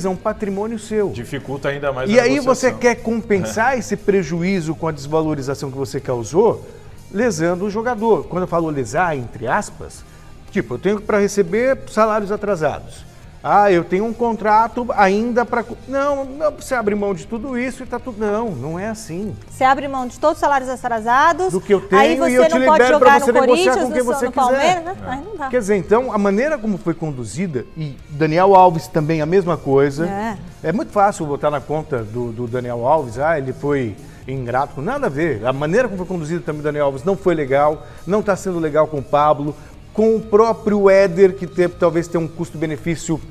um patrimônio seu.
Dificulta ainda mais a
negociação. E aí você quer compensar esse prejuízo com a desvalorização que você causou, lesando o jogador. Quando eu falo lesar, entre aspas, tipo, eu tenho para receber salários atrasados. Eu tenho um contrato ainda para... Não, você abre mão de tudo isso e tá tudo... Não é assim.
Você abre mão de todos os salários atrasados,
do que eu tenho,
aí você
e eu te
não pode
libero
jogar
para você
no
negociar
Corinthians,
com quem você
no
quiser.
Palmeiras, né? Aí não dá.
Quer dizer, então, a maneira como foi conduzida, e Daniel Alves também a mesma coisa, é muito fácil botar na conta do Daniel Alves, ele foi ingrato, nada a ver. A maneira como foi conduzida também o Daniel Alves não foi legal, não está sendo legal com o Pablo, com o próprio Éder, que talvez tenha um custo-benefício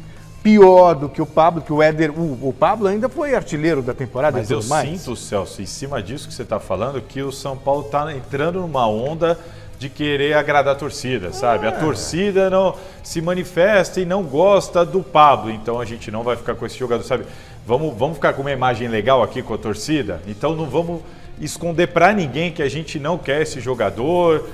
pior do que o Pablo, que o Éder, o Pablo ainda foi artilheiro da temporada.
Mas eu sinto, Celso, em cima disso que você está falando, que o São Paulo está entrando numa onda de querer agradar a torcida, sabe? A torcida não se manifesta e não gosta do Pablo, então a gente não vai ficar com esse jogador, sabe? Vamos ficar com uma imagem legal aqui com a torcida, então não vamos esconder para ninguém que a gente não quer esse jogador.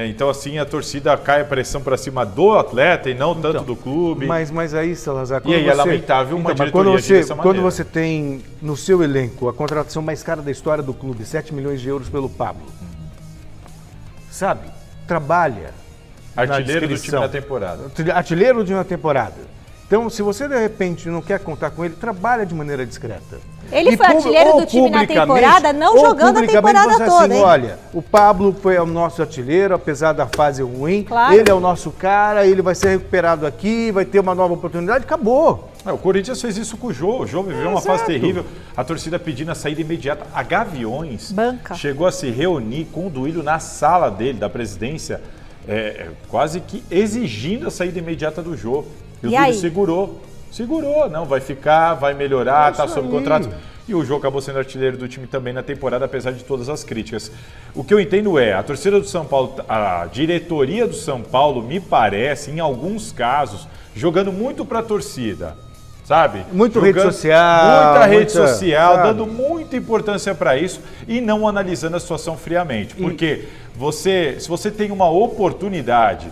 Então, assim, a torcida cai a pressão para cima do atleta e não tanto do clube.
Mas aí, Salazar...
E aí é lamentável uma diretoria dessa maneira.
Quando você tem no seu elenco a contratação mais cara da história do clube, 7 milhões de euros pelo Pablo, sabe? Trabalha.
Artilheiro do time na temporada.
Artilheiro de uma temporada. Então, se você, de repente, não quer contar com ele, trabalha de maneira discreta.
Ele foi artilheiro do time na temporada, não jogando a temporada toda,
assim, olha, o Pablo foi o nosso artilheiro, apesar da fase ruim.
Claro.
Ele é o nosso cara, ele vai ser recuperado aqui, vai ter uma nova oportunidade, acabou.
O Corinthians fez isso com o Jô. O Jô viveu uma fase terrível. A torcida pedindo a saída imediata. A Gaviões chegou a se reunir com o Duílio na sala dele, da presidência, quase que exigindo a saída imediata do Jô. E o Duílio segurou, não, vai ficar, vai melhorar, está sob contrato. E o Jô acabou sendo artilheiro do time também na temporada, apesar de todas as críticas. O que eu entendo a torcida do São Paulo, a diretoria do São Paulo, me parece, em alguns casos, jogando muito para a torcida, sabe?
Muita rede social.
Muita rede social, sabe? Dando muita importância para isso e não analisando a situação friamente. Porque se você tem uma oportunidade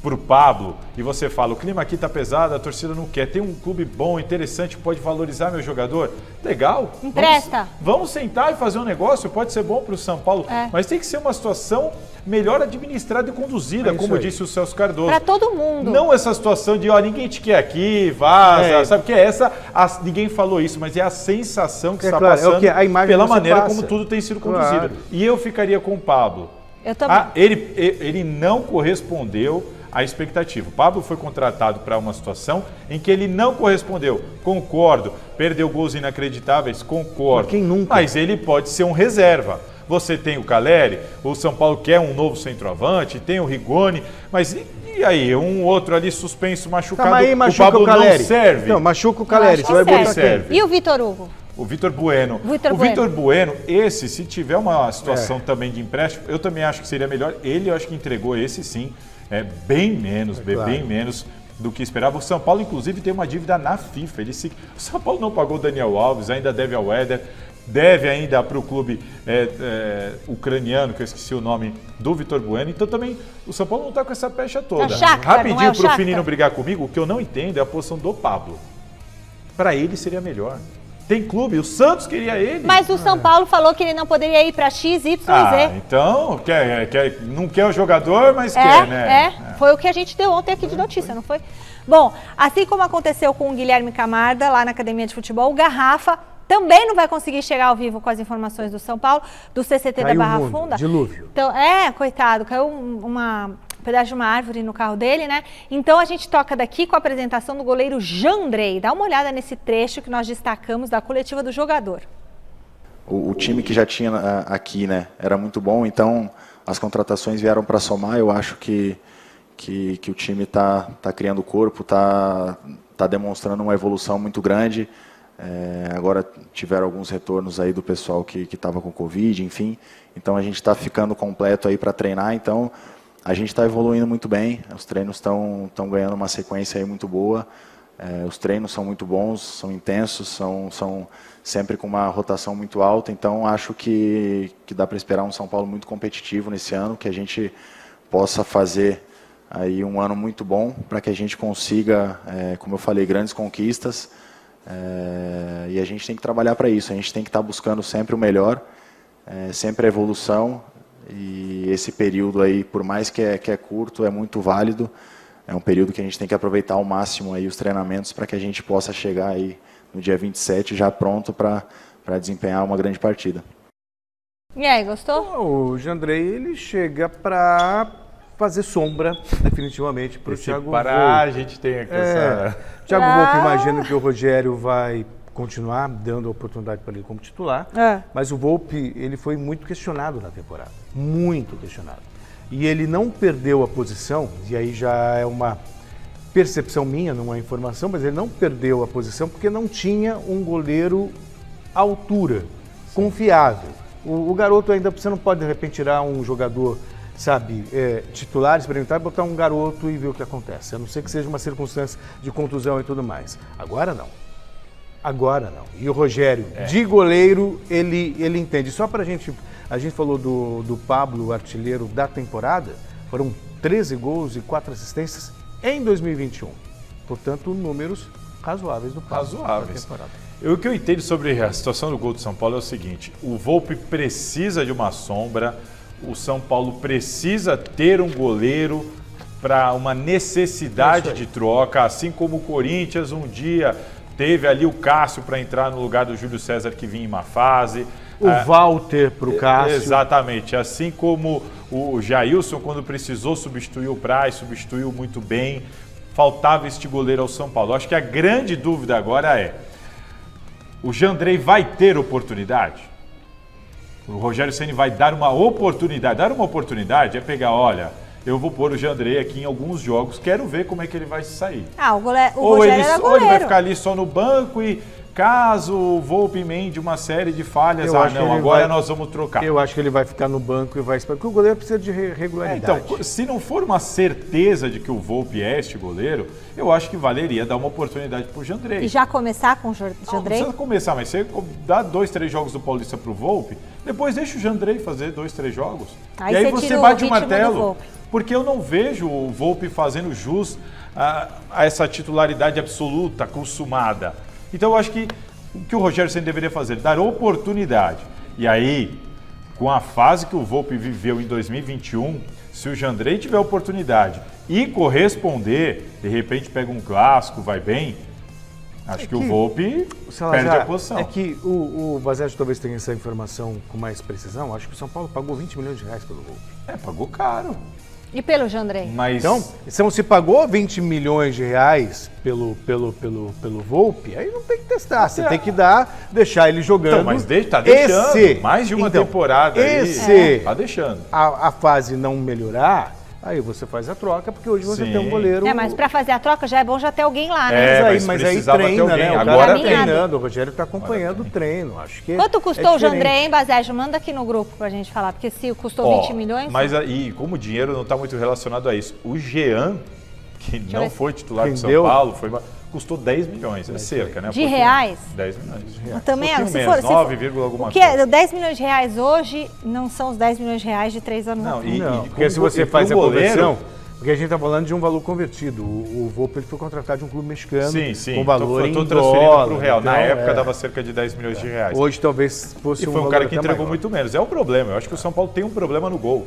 pro Pablo e você fala, o clima aqui tá pesado, a torcida não quer, tem um clube bom, interessante, que pode valorizar meu jogador, legal.
Empresta.
Vamos sentar e fazer um negócio, pode ser bom pro São Paulo, mas tem que ser uma situação melhor administrada e conduzida, como disse o Celso Cardoso.
Para todo mundo.
Não essa situação de, ninguém te quer aqui, vaza, sabe o que é essa? Ninguém falou isso, mas é a sensação que está passando
a imagem
pela maneira como tudo tem sido conduzido. E eu ficaria com o Pablo.
Eu também.
Ele não correspondeu à expectativa. O Pablo foi contratado para uma situação em que ele não correspondeu. Concordo. Perdeu gols inacreditáveis? Concordo.
Quem nunca?
Mas ele pode ser um reserva. Você tem o Caleri, o São Paulo quer um novo centroavante, tem o Rigoni, mas e aí? Um outro ali suspenso, machucado,
mas aí machuca
o Pablo
o Caleri.
não serve?
Não, machuca o Caleri, você vai botar
serve.
E o Vitor Hugo?
O Vitor Bueno. O Vitor Bueno, se tiver uma situação também de empréstimo, eu também acho que seria melhor. Eu acho que entregou esse sim, bem menos, bem menos do que esperava. O São Paulo, inclusive, tem uma dívida na FIFA. O São Paulo não pagou o Daniel Alves, ainda deve ao Éder, deve ainda para o clube ucraniano, que eu esqueci o nome, do Vitor Bueno. Então também o São Paulo não está com essa pecha toda. Rapidinho para o Fininho brigar comigo, o que eu não entendo é a posição do Pablo. Para ele seria melhor. Tem clube, o Santos queria ele.
Mas o São Paulo falou que ele não poderia ir para X, Y, Z.
Então, não quer o jogador, mas quer, né?
Foi o que a gente deu ontem aqui de notícia, não foi? Bom, assim como aconteceu com o Guilherme Camarda, lá na Academia de Futebol, o Garrafa também não vai conseguir chegar ao vivo com as informações do São Paulo, do CCT da Barra Funda.
Dilúvio.
Então, coitado, caiu um pedaço de uma árvore no carro dele, né? Então a gente toca daqui com a apresentação do goleiro Jandrei. Dá uma olhada nesse trecho que nós destacamos da coletiva do jogador.
O time que já tinha aqui, né, era muito bom, então as contratações vieram para somar. Eu acho que o time tá criando corpo, tá demonstrando uma evolução muito grande. Agora tiveram alguns retornos aí do pessoal que estava com Covid, enfim. Então a gente está ficando completo aí para treinar. Então a gente está evoluindo muito bem. Os treinos estão ganhando uma sequência aí muito boa. Os treinos são muito bons, são intensos, são sempre com uma rotação muito alta. Então acho que dá para esperar um São Paulo muito competitivo nesse ano, que a gente possa fazer aí um ano muito bom para que a gente consiga, como eu falei, grandes conquistas. E a gente tem que trabalhar para isso, a gente tem que estar buscando sempre o melhor, sempre a evolução, e esse período aí, por mais que é curto, é muito válido, é um período que a gente tem que aproveitar ao máximo aí os treinamentos para que a gente possa chegar aí no dia 27 já pronto para desempenhar uma grande partida.
E aí, gostou?
O Jandrei, ele chega para fazer sombra, definitivamente, para o Thiago Volpe.
A gente tem aqui essa...
Thiago Volpe, imagino que o Rogério vai continuar dando a oportunidade para ele como titular, mas o Volpe, ele foi muito questionado na temporada, muito questionado. E ele não perdeu a posição, e aí já é uma percepção minha, não é informação, mas ele não perdeu a posição porque não tinha um goleiro à altura, confiável. O garoto ainda, você não pode de repente tirar um jogador, sabe, titular, experimentar e botar um garoto e ver o que acontece. A não ser que seja uma circunstância de contusão e tudo mais. Agora não. Agora não. E o Rogério, de goleiro, ele entende. Só para a gente falou do Pablo, artilheiro da temporada, foram 13 gols e 4 assistências em 2021. Portanto, números razoáveis do Pablo.
Razoáveis. O que eu entendo sobre a situação do gol do São Paulo é o seguinte: o Volpe precisa de uma sombra, o São Paulo precisa ter um goleiro para uma necessidade de troca, assim como o Corinthians um dia teve ali o Cássio para entrar no lugar do Júlio César, que vinha em uma fase.
O Walter para o Cássio.
Exatamente. Assim como o Jailson, quando precisou substituir o Praz, substituiu muito bem. Faltava este goleiro ao São Paulo. Acho que a grande dúvida agora é: o Jandrei vai ter oportunidade? O Rogério Ceni vai dar uma oportunidade. Dar uma oportunidade é pegar, olha, eu vou pôr o Jandrei aqui em alguns jogos, quero ver como é que ele vai sair.
Ou ele
vai ficar ali só no banco e caso o Volpe emende uma série de falhas, agora nós vamos trocar.
Eu acho que ele vai ficar no banco e vai esperar, porque o goleiro precisa de regularidade.
Então, se não for uma certeza de que o Volpe é este goleiro, eu acho que valeria dar uma oportunidade para o Jandrei.
E já começar com o Jandrei?
Não precisa começar, mas você dá 2, 3 jogos do Paulista para o Volpe, Depois deixa o Jandrei fazer 2, 3 jogos.
Aí
e aí
você
você
tira o
bate o
ritmo do
martelo.
Volpi.
Porque eu não vejo o Volpi fazendo jus a essa titularidade absoluta, consumada. Então eu acho que o que o Rogério Ceni deveria fazer? Dar oportunidade. E aí, com a fase que o Volpi viveu em 2021, se o Jandrei tiver oportunidade e corresponder, de repente pega um clássico, vai bem, acho que o Volpi perde a posição.
É que o Basésio talvez tenha essa informação com mais precisão. Acho que o São Paulo pagou 20 milhões de reais pelo Volpi.
Pagou caro.
E pelo Jandrei?
Mas...
Então, se pagou 20 milhões de reais pelo Volpi, aí não tem que testar. Você tem que deixar ele jogando.
Então, mas tá deixando. Mais de uma temporada aí. Tá deixando.
A fase não melhorar, aí você faz a troca, porque hoje você tem um goleiro...
mas para fazer a troca já é bom já ter alguém lá, né?
Mas aí treina, né? O cara tá treinando, o Rogério tá acompanhando o treino. Acho que
quanto custou o Jandrei, hein, Basésio? Manda aqui no grupo pra gente falar, porque se custou 20 milhões...
Mas aí, como o dinheiro não tá muito relacionado a isso, o Jean, que não foi titular do São Paulo, custou 10 milhões, cerca, né?
De reais?
10 milhões de reais.
Também,
se for 9, alguma
coisa. O que é 10 milhões de reais hoje não são os 10 milhões de reais de 3 anos atrás.
Não, porque se você faz a conversão... Porque a gente está falando de um valor convertido. O Volpi foi contratado de um clube mexicano com valor em dólar.
Para o real. Na época dava cerca de 10 milhões de reais.
Hoje talvez fosse
um cara que entregou muito menos. É um problema. Eu acho que o São Paulo tem um problema no gol.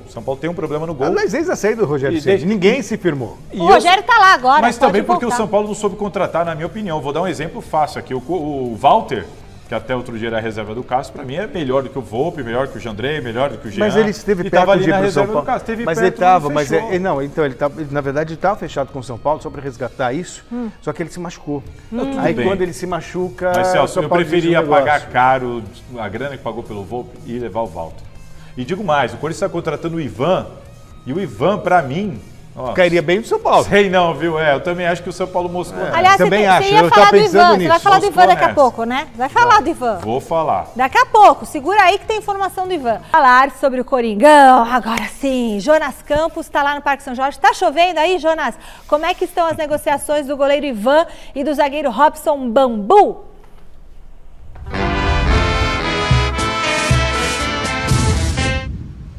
Mas eis a saída do Rogério Ceni. Ninguém se firmou.
O Rogério está lá agora.
Mas também porque o São Paulo não soube contratar, na minha opinião. Vou dar um exemplo fácil aqui. O Walter, que até outro dia era a reserva do Cássio, para mim é melhor do que o Volpi, melhor do que o Jandrei, melhor do que o Jean.
Mas ele esteve perto de ir para o São Paulo.
Mas
ele estava, na verdade ele estava fechado com o São Paulo só para resgatar isso, só que ele se machucou. Aí quando ele se machuca,
mas Celso, eu preferia pagar caro a grana que pagou pelo Volpi e levar o Walter. E digo mais, o Corinthians está contratando o Ivan, e o Ivan, para mim...
cairia bem do São Paulo.
Sei não, viu? Eu também acho que o São Paulo moscou.
Aliás,
também acho.
Você ia falar do Ivan, você vai falar do Ivan daqui a pouco, né? Vai falar do Ivan.
Vou falar.
Daqui a pouco, segura aí que tem informação do Ivan. Falar sobre o Coringão, agora sim. Jonas Campos está lá no Parque São Jorge. Tá chovendo aí, Jonas? Como é que estão as negociações do goleiro Ivan e do zagueiro Robson Bambu?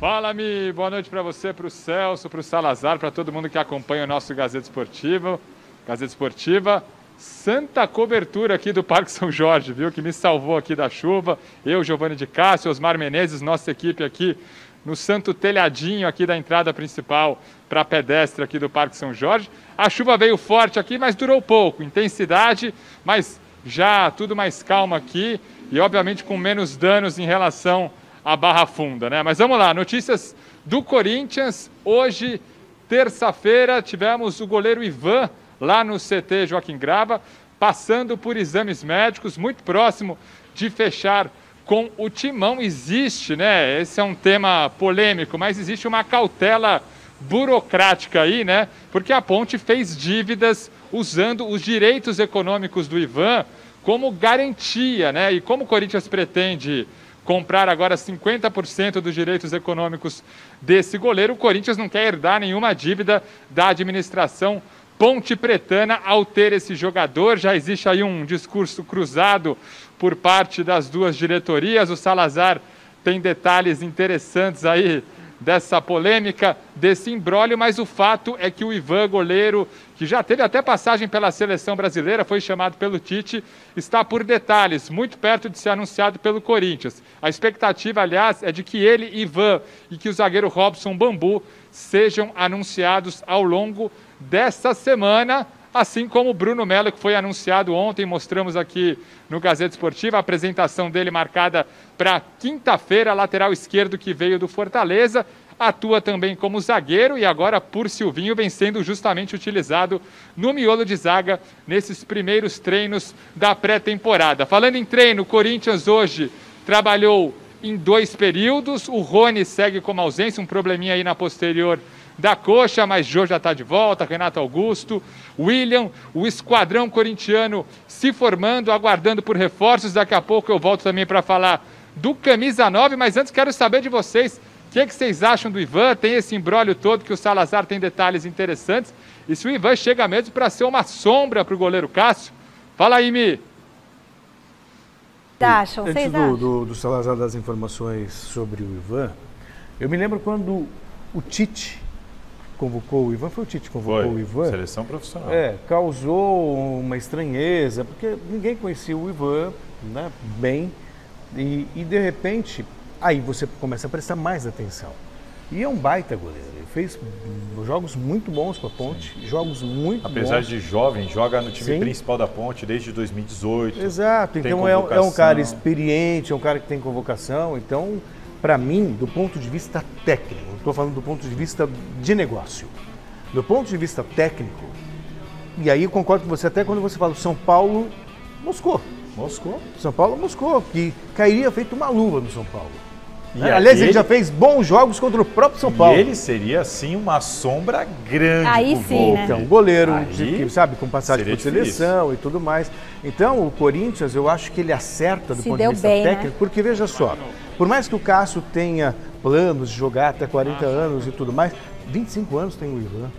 Fala, Mi! Boa noite para você, para o Celso, para o Salazar, para todo mundo que acompanha o nosso Gazeta Esportiva. Gazeta Esportiva, santa cobertura aqui do Parque São Jorge, viu? Que me salvou aqui da chuva. Eu, Giovanni de Cássio, Osmar Menezes, nossa equipe aqui no santo telhadinho aqui da entrada principal para pedestre aqui do Parque São Jorge. A chuva veio forte aqui, mas durou pouco. Intensidade, mas já tudo mais calmo aqui e, obviamente, com menos danos em relação a Barra Funda, né? Mas vamos lá, notícias do Corinthians. Hoje, terça-feira, tivemos o goleiro Ivan lá no CT Joaquim Grava, passando por exames médicos, muito próximo de fechar com o timão. Existe, né? Esse é um tema polêmico, mas existe uma cautela burocrática aí, né? Porque a Ponte fez dívidas usando os direitos econômicos do Ivan como garantia, né? E como o Corinthians pretende comprar agora 50% dos direitos econômicos desse goleiro, o Corinthians não quer herdar nenhuma dívida da administração Ponte Pretana ao ter esse jogador. Já existe aí um discurso cruzado por parte das duas diretorias. O Salazar tem detalhes interessantes aí dessa polêmica, desse imbróglio, mas o fato é que o Ivan, goleiro, que já teve até passagem pela seleção brasileira, foi chamado pelo Tite, está por detalhes, muito perto de ser anunciado pelo Corinthians. A expectativa, aliás, é de que ele, Ivan, e que o zagueiro Robson Bambu sejam anunciados ao longo desta semana, assim como o Bruno Melo, que foi anunciado ontem, mostramos aqui no Gazeta Esportiva, a apresentação dele marcada para quinta-feira, lateral esquerdo que veio do Fortaleza, atua também como zagueiro e agora por Silvinho vem sendo justamente utilizado no miolo de zaga nesses primeiros treinos da pré-temporada. Falando em treino, o Corinthians hoje trabalhou em 2 períodos, o Rony segue como ausência, um probleminha aí na posterior da coxa, mas Jô já está de volta, Renato Augusto, William, o esquadrão corintiano se formando, aguardando por reforços. Daqui a pouco eu volto também para falar do camisa 9, mas antes quero saber de vocês, o que vocês acham do Ivan? Tem esse imbróglio todo que o Salazar tem detalhes interessantes, e se o Ivan chega mesmo para ser uma sombra para o goleiro Cássio? Fala aí, Mi.
Acham?
Antes do Salazar das informações sobre o Ivan, eu me lembro quando o Tite convocou o Ivan, foi o Tite que convocou o Ivan.
Seleção profissional.
Causou uma estranheza, porque ninguém conhecia o Ivan, né, bem, e de repente, aí você começa a prestar mais atenção. E é um baita goleiro, ele fez jogos muito bons com a Ponte, jogos muito bons.
Apesar de jovem, joga no time principal da Ponte desde 2018.
Exato, então é um cara experiente, é um cara que tem convocação, então, para mim, do ponto de vista técnico, não estou falando do ponto de vista de negócio, do ponto de vista técnico, e aí eu concordo com você até quando você fala o São Paulo moscou. São Paulo moscou, que cairia feito uma luva no São Paulo. Aliás, ele já fez bons jogos contra o próprio São Paulo.
E ele seria, sim, uma sombra grande.
Aí sim, né?
Então, goleiro, que, sabe, com passagem por seleção e tudo mais. Então, o Corinthians, eu acho que ele acerta do ponto de vista técnico, né? Porque, veja só, por mais que o Cássio tenha planos de jogar até 40 anos e tudo mais, 25 anos tem o Ivan.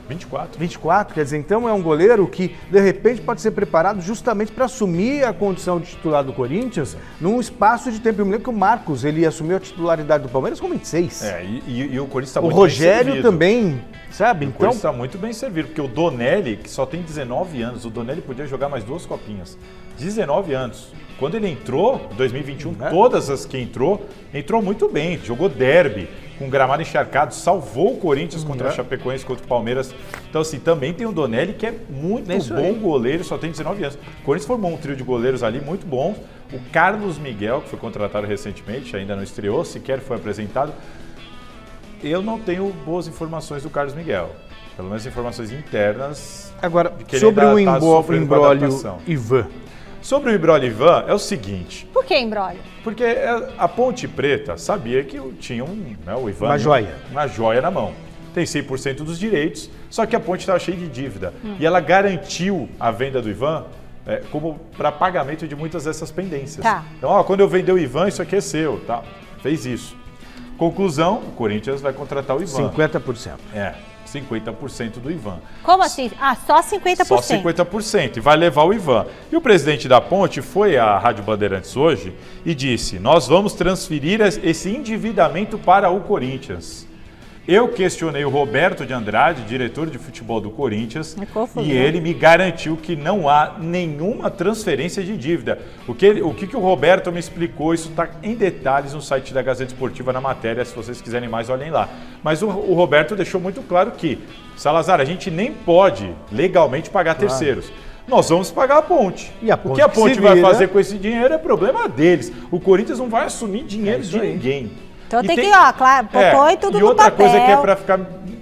24, quer dizer, então é um goleiro que, de repente, pode ser preparado justamente para assumir a condição de titular do Corinthians num espaço de tempo. Eu me lembro que o Marcos, ele assumiu a titularidade do Palmeiras com 26.
E o Corinthians está muito
bem servido. O Rogério também, sabe?
O Corinthians está muito bem servido, porque o Donelli, que só tem 19 anos, o Donelli podia jogar mais 2 copinhas. 19 anos. Quando ele entrou, em 2021, todas as que entrou muito bem. Jogou derby, com gramado encharcado, salvou o Corinthians contra a Chapecoense, contra o Palmeiras. Então, assim, também tem o Donelli, que é muito bom goleiro, só tem 19 anos. O Corinthians formou um trio de goleiros ali muito bons. O Carlos Miguel, que foi contratado recentemente, ainda não estreou, sequer foi apresentado. Eu não tenho boas informações do Carlos Miguel. Pelo menos informações internas.
Agora, sobre o imbróglio Ivan.
Sobre o imbróglio Ivan, é o seguinte.
Por que imbróglio?
Porque a Ponte Preta sabia que tinha o Ivan... Uma joia na mão. Tem 100% dos direitos, só que a Ponte estava cheia de dívida. E ela garantiu a venda do Ivan como para pagamento de muitas dessas pendências. Então, quando eu vender o Ivan, isso aqui é seu. Tá? Fez isso. Conclusão, o Corinthians vai contratar o Ivan.
50%.
50% do Ivan.
Como assim? Só 50%?
Só 50%. E vai levar o Ivan. E o presidente da Ponte foi à Rádio Bandeirantes hoje e disse: nós vamos transferir esse endividamento para o Corinthians. Eu questionei o Roberto de Andrade, diretor de futebol do Corinthians, e ele me garantiu que não há nenhuma transferência de dívida. O que o Roberto me explicou, isso está em detalhes no site da Gazeta Esportiva na matéria, se vocês quiserem mais, olhem lá. Mas o Roberto deixou muito claro que, Salazar, a gente nem pode legalmente pagar terceiros. Nós vamos pagar a Ponte. O que a Ponte vai fazer com esse dinheiro é problema deles. O Corinthians não vai assumir dinheiro de ninguém.
Então põe tudo no papel.
E outra coisa que é para ficar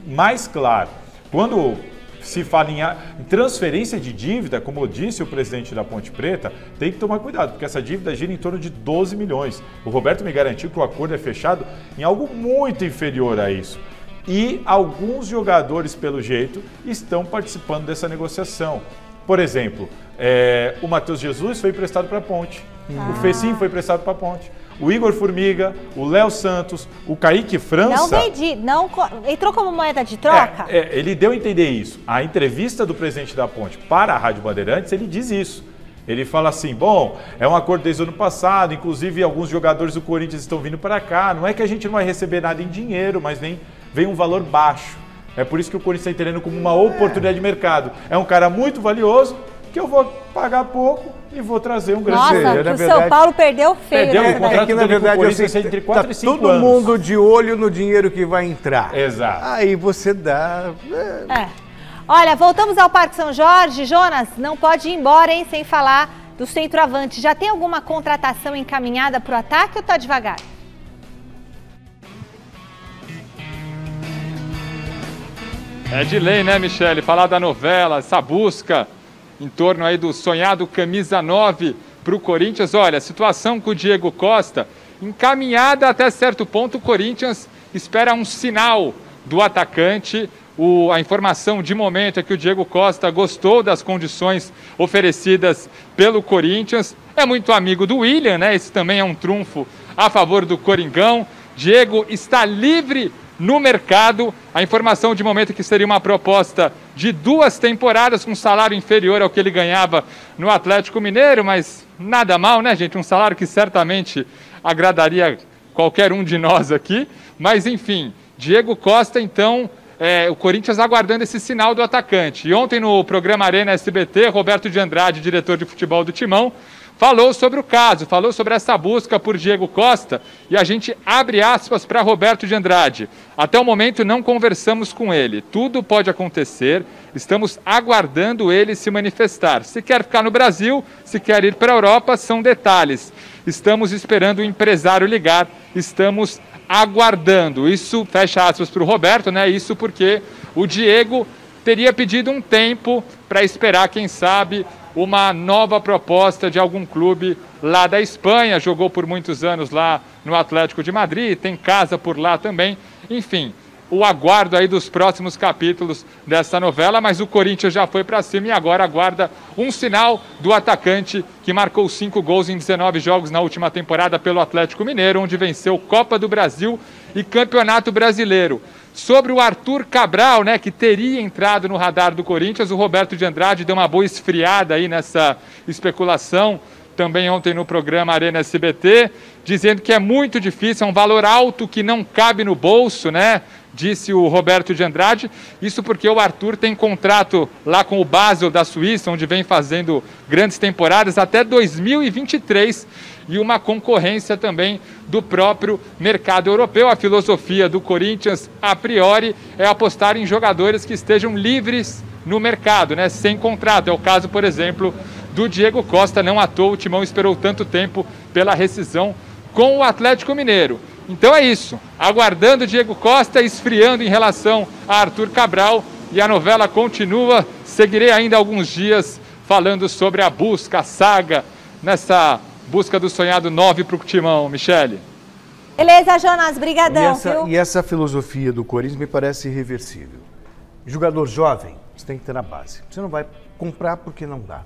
mais claro, quando se fala em transferência de dívida, como disse o presidente da Ponte Preta, tem que tomar cuidado, porque essa dívida gira em torno de 12 milhões. O Roberto me garantiu que o acordo é fechado em algo muito inferior a isso. E alguns jogadores, pelo jeito, estão participando dessa negociação. Por exemplo, o Matheus Jesus foi emprestado para a Ponte, o Fecim foi emprestado para a Ponte. O Igor Formiga, o Léo Santos, o Kaique França...
Entrou como moeda de troca?
Ele deu a entender isso. A entrevista do presidente da Ponte para a Rádio Bandeirantes, ele diz isso. Ele fala assim, é um acordo desde o ano passado, inclusive alguns jogadores do Corinthians estão vindo para cá, não é que a gente não vai receber nada em dinheiro, mas vem um valor baixo. É por isso que o Corinthians está entendendo como uma oportunidade de mercado. É um cara muito valioso, que eu vou pagar pouco e vou trazer um grande dinheiro.
Nossa, o São Paulo perdeu feio.
Perdeu o contrato que, na verdade, Corinthians entre 4 e 5 anos.
Todo mundo de olho no dinheiro que vai entrar.
Exato.
Aí você dá...
Olha, voltamos ao Parque São Jorge. Jonas, não pode ir embora, hein, sem falar do centroavante. Já tem alguma contratação encaminhada para o ataque ou tá devagar?
É de lei, né, Michele? Falar da novela, essa busca em torno aí do sonhado camisa 9 para o Corinthians. Olha, a situação com o Diego Costa, encaminhada até certo ponto, o Corinthians espera um sinal do atacante. A informação de momento é que o Diego Costa gostou das condições oferecidas pelo Corinthians. É muito amigo do William, né? Esse também é um trunfo a favor do Coringão. Diego está livre no mercado. A informação de momento é que seria uma proposta de 2 temporadas com salário inferior ao que ele ganhava no Atlético Mineiro, mas nada mal, né, gente? Um salário que certamente agradaria qualquer um de nós aqui. Mas, enfim, Diego Costa, então, o Corinthians aguardando esse sinal do atacante. E ontem no programa Arena SBT, Roberto de Andrade, diretor de futebol do Timão, falou sobre o caso, falou sobre essa busca por Diego Costa, e a gente abre aspas para Roberto de Andrade. Até o momento não conversamos com ele, tudo pode acontecer, estamos aguardando ele se manifestar. Se quer ficar no Brasil, se quer ir para a Europa, são detalhes. Estamos esperando o empresário ligar, estamos aguardando. Isso, fecha aspas para o Roberto, né? Isso porque o Diego teria pedido um tempo para esperar, quem sabe, uma nova proposta de algum clube lá da Espanha. Jogou por muitos anos lá no Atlético de Madrid, tem casa por lá também. Enfim, o aguardo aí dos próximos capítulos dessa novela, mas o Corinthians já foi para cima e agora aguarda um sinal do atacante que marcou 5 gols em 19 jogos na última temporada pelo Atlético Mineiro, onde venceu Copa do Brasil e Campeonato Brasileiro. Sobre o Arthur Cabral, né, que teria entrado no radar do Corinthians, o Roberto de Andrade deu uma boa esfriada aí nessa especulação, também ontem no programa Arena SBT, dizendo que é muito difícil, é um valor alto que não cabe no bolso, né, disse o Roberto de Andrade. Isso porque o Arthur tem contrato lá com o Basel da Suíça, onde vem fazendo grandes temporadas até 2023, e uma concorrência também do próprio mercado europeu. A filosofia do Corinthians, a priori, é apostar em jogadores que estejam livres no mercado, né, sem contrato. É o caso, por exemplo, do Diego Costa. Não à toa o Timão esperou tanto tempo pela rescisão com o Atlético Mineiro. Então é isso, aguardando Diego Costa, esfriando em relação a Arthur Cabral, e a novela continua. Seguirei ainda alguns dias falando sobre a busca, a saga, nessa busca do sonhado 9 para o Timão, Michele.
Beleza, Jonas, brigadão, viu?
E essa filosofia do Corinthians me parece irreversível. Jogador jovem, você tem que ter na base. Você não vai comprar porque não dá.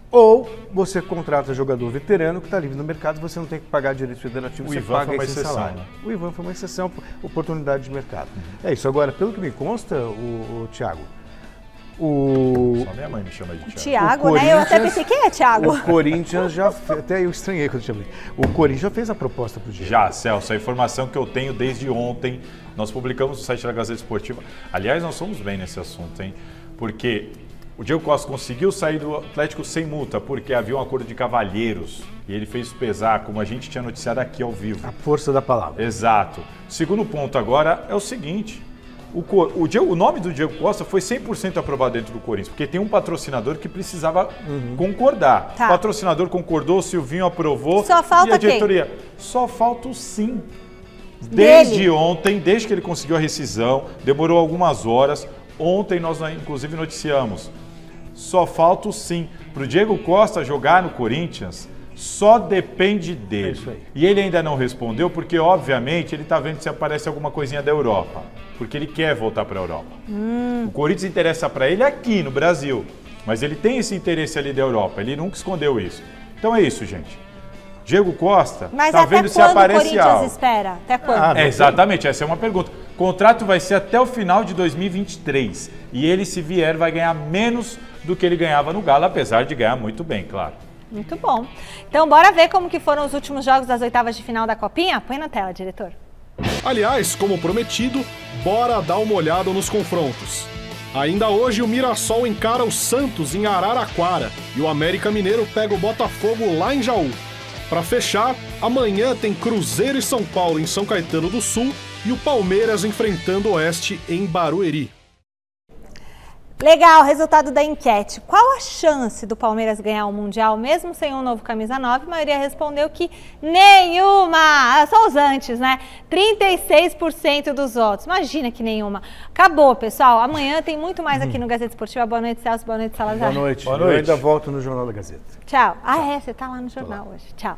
Ou você contrata jogador veterano que está livre no mercado, você não tem que pagar direito federativo, você paga esse salário. O Ivan foi uma exceção, oportunidade de mercado. É isso. Agora, pelo que me consta, o Thiago,
Só minha mãe me chama de
Thiago, né? Eu até pensei, quem é Thiago?
O Corinthians já fez, até eu estranhei quando chamei. O Corinthians já fez a proposta para o Diego.
Já, Celso, a informação que eu tenho desde ontem, nós publicamos no site da Gazeta Esportiva. Aliás, nós somos bem nesse assunto, hein? Porque o Diego Costa conseguiu sair do Atlético sem multa, porque havia um acordo de cavalheiros. E ele fez pesar, como a gente tinha noticiado aqui ao vivo.
A força da palavra.
Exato. O segundo ponto agora é o seguinte: o nome do Diego Costa foi 100% aprovado dentro do Corinthians, porque tem um patrocinador que precisava concordar. Tá. O patrocinador concordou, o Silvinho aprovou.
Só falta
e a diretoria?
Quem?
Só falta o sim. Desde ontem, desde que ele conseguiu a rescisão, demorou algumas horas. Ontem nós, inclusive, noticiamos. Só falta o sim. Para o Diego Costa jogar no Corinthians, só depende dele. É isso aí. E ele ainda não respondeu, porque, obviamente, ele está vendo se aparece alguma coisinha da Europa. Porque ele quer voltar para a Europa. O Corinthians interessa para ele aqui no Brasil. Mas ele tem esse interesse ali da Europa. Ele nunca escondeu isso. Então é isso, gente. Diego Costa está vendo se aparece algo. Mas até quando o Corinthians espera? Até quando? Exatamente, essa é uma pergunta. O contrato vai ser até o final de 2023. E ele, se vier, vai ganhar menos do que ele ganhava no Galo, apesar de ganhar muito bem, claro.
Muito bom. Então, bora ver como que foram os últimos jogos das oitavas de final da Copinha? Põe na tela, diretor.
Aliás, como prometido, bora dar uma olhada nos confrontos. Ainda hoje, o Mirassol encara o Santos em Araraquara e o América Mineiro pega o Botafogo lá em Jaú. Para fechar, amanhã tem Cruzeiro e São Paulo em São Caetano do Sul e o Palmeiras enfrentando o Oeste em Barueri.
Legal, resultado da enquete. Qual a chance do Palmeiras ganhar o Mundial, mesmo sem um novo camisa 9? A maioria respondeu que nenhuma. Só os antes, né? 36% dos votos. Imagina que nenhuma. Acabou, pessoal. Amanhã tem muito mais aqui no Gazeta Esportiva. Boa noite, Celso. Boa noite, Salazar.
Boa noite. Boa noite. Eu ainda volto no Jornal da Gazeta.
Tchau. Ah, é? Você tá lá no jornal hoje. Tchau.